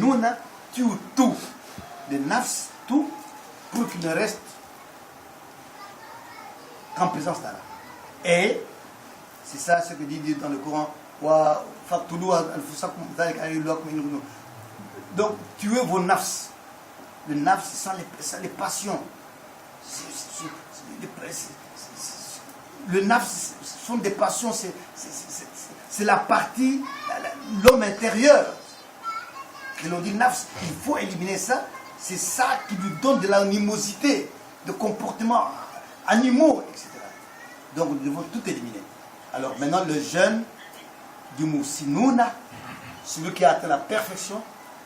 Sinuna tue tout. Le nafs, tout, pour qu'il ne reste qu'en présence d'Allah. Et, c'est ça ce que dit dans le Coran, donc, tuez vos nafs. Le nafs, c'est les passions. Le nafs, ce sont des passions, c'est la partie, l'homme intérieur. Que l'on dit nafs, il faut éliminer ça. C'est ça qui lui donne de l'animosité, de comportements animaux, etc. Donc nous devons tout éliminer. Alors maintenant, le jeûne du Moussinuna, celui qui a atteint la perfection,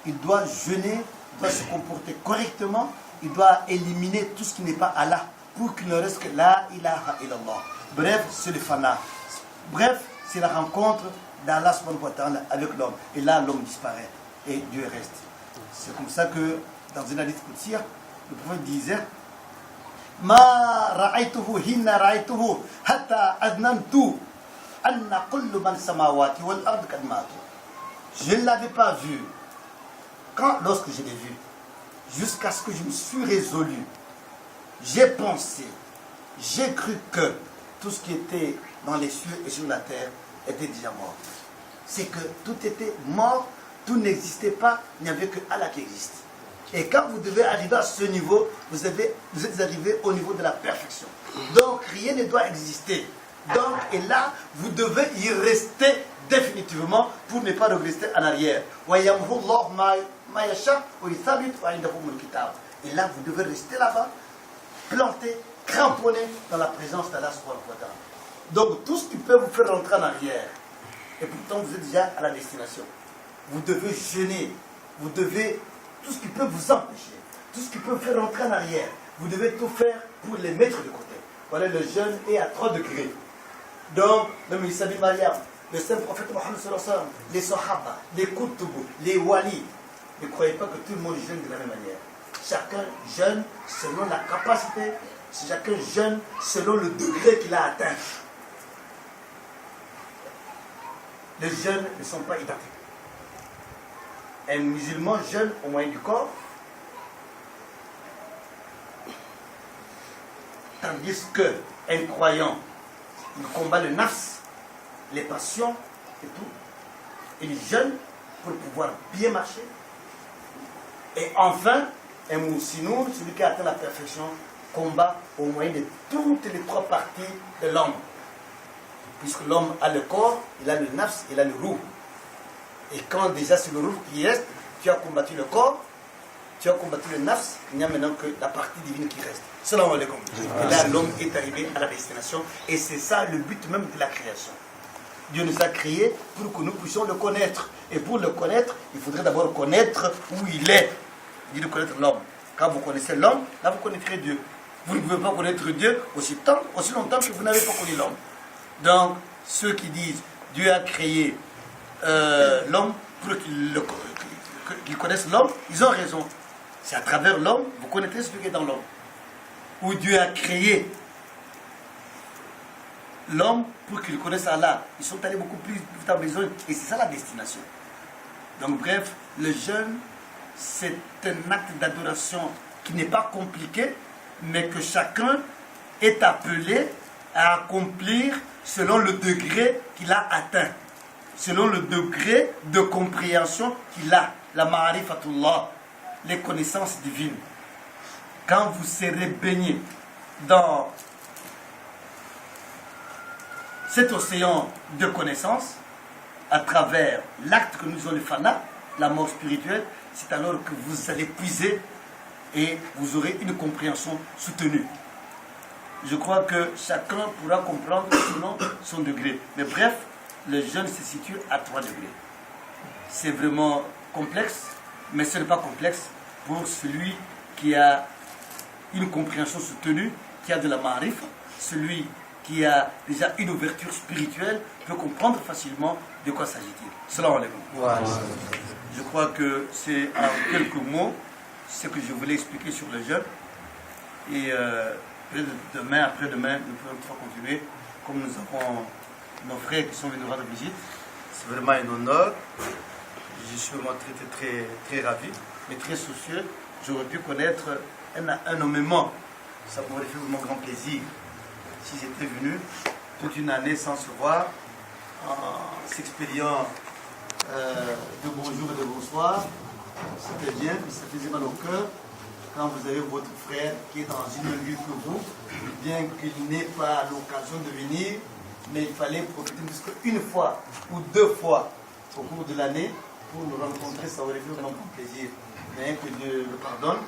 il doit jeûner, il doit se comporter correctement, il doit éliminer tout ce qui n'est pas Allah, pour qu'il ne reste que la ilaha illallah. Bref, c'est le fana. Bref, c'est la rencontre d'Allah subhanahu wa ta'ala avec l'homme. Et là, l'homme disparaît et Dieu reste. C'est comme ça que dans une hadith Qudsiya, le prophète disait Ma ra'aytuhu hinna ra'aytuhu hatta adnantu anna kullu man samawati wal ard kad matu. Je ne l'avais pas vu lorsque je l'ai vu, jusqu'à ce que je me suis résolu. J'ai pensé, j'ai cru que tout ce qui était dans les cieux et sur la terre était déjà mort. C'est que tout était mort, tout n'existait pas, il n'y avait que Allah qui existe. Et quand vous devez arriver à ce niveau, vous êtes arrivé au niveau de la perfection. Donc rien ne doit exister. Donc, et là, vous devez y rester définitivement pour ne pas rester en arrière. Et là, vous devez rester là-bas, planté, cramponné dans la présence d'Allah. Donc, tout ce qui peut vous faire rentrer en arrière, et pourtant vous êtes déjà à la destination. Vous devez jeûner, vous devez, tout ce qui peut vous empêcher, tout ce qui peut vous faire rentrer en arrière, vous devez tout faire pour les mettre de côté. Voilà, le jeûne est à 3 degrés. Donc, le Missa bin Mariam, le saint prophète Mohammed sallallahu alayhi wa sallam, les Sahaba, les Koutoubou, les Wali, ne croyez pas que tout le monde jeûne de la même manière. Chacun jeûne selon la capacité, chacun jeûne selon le degré qu'il a atteint. Les jeûnes ne sont pas identiques. Un musulman jeûne au moyen du corps, tandis qu'un croyant, il combat le nafs, les passions et tout. Il jeûne pour pouvoir bien marcher. Et enfin, un moussinour, celui qui a atteint la perfection, combat au moyen de toutes les 3 parties de l'homme. Puisque l'homme a le corps, il a le nafs, il a le roux. Et quand déjà c'est le roux qui reste, tu as combattu le corps, tu as combattu le nafs, il n'y a maintenant que la partie divine qui reste. Salam alaikum. Et là, l'homme est arrivé à la destination. Et c'est ça le but même de la création. Dieu nous a créés pour que nous puissions le connaître. Et pour le connaître, il faudrait d'abord connaître où il est. Il dit de connaître l'homme. Quand vous connaissez l'homme, là vous connaîtrez Dieu. Vous ne pouvez pas connaître Dieu aussi longtemps que vous n'avez pas connu l'homme. Donc, ceux qui disent Dieu a créé l'homme pour qu'il connaisse l'homme, ils ont raison. C'est à travers l'homme, vous connaîtrez ce qui est dans l'homme. Où Dieu a créé l'homme pour qu'il connaisse Allah. Ils sont allés beaucoup plus à besoin et c'est ça la destination. Donc bref, le jeûne, c'est un acte d'adoration qui n'est pas compliqué, mais que chacun est appelé à accomplir selon le degré qu'il a atteint, selon le degré de compréhension qu'il a, la ma'rifatullah, les connaissances divines. Quand vous serez baigné dans cet océan de connaissances, à travers l'acte que nous avons le fana, la mort spirituelle, c'est alors que vous allez puiser et vous aurez une compréhension soutenue. Je crois que chacun pourra comprendre selon son degré. Mais bref, le jeûne se situe à 3 degrés. C'est vraiment complexe, mais ce n'est pas complexe pour celui qui a une compréhension soutenue, qui a de la ma'rif, celui qui a déjà une ouverture spirituelle peut comprendre facilement de quoi s'agit-il. Salam alaikum. Je crois que c'est en quelques mots ce que je voulais expliquer sur le jeûne. Et demain, après-demain, nous pouvons toutefois continuer. Comme nous avons nos frères qui sont venus nous rendre visite, c'est vraiment un honneur. je suis vraiment très ravi, mais très soucieux. J'aurais pu connaître un nommement. Ça m'aurait fait vraiment grand plaisir si j'étais venu toute une année sans se voir, en s'expédiant de bonjour et de bonsoir. C'était bien, mais ça faisait mal au cœur quand vous avez votre frère qui est dans une lieu que vous, bien qu'il n'ait pas l'occasion de venir, mais il fallait profiter une fois ou 2 fois au cours de l'année pour nous rencontrer, ça aurait fait vraiment plaisir. Mais que Dieu le pardonne.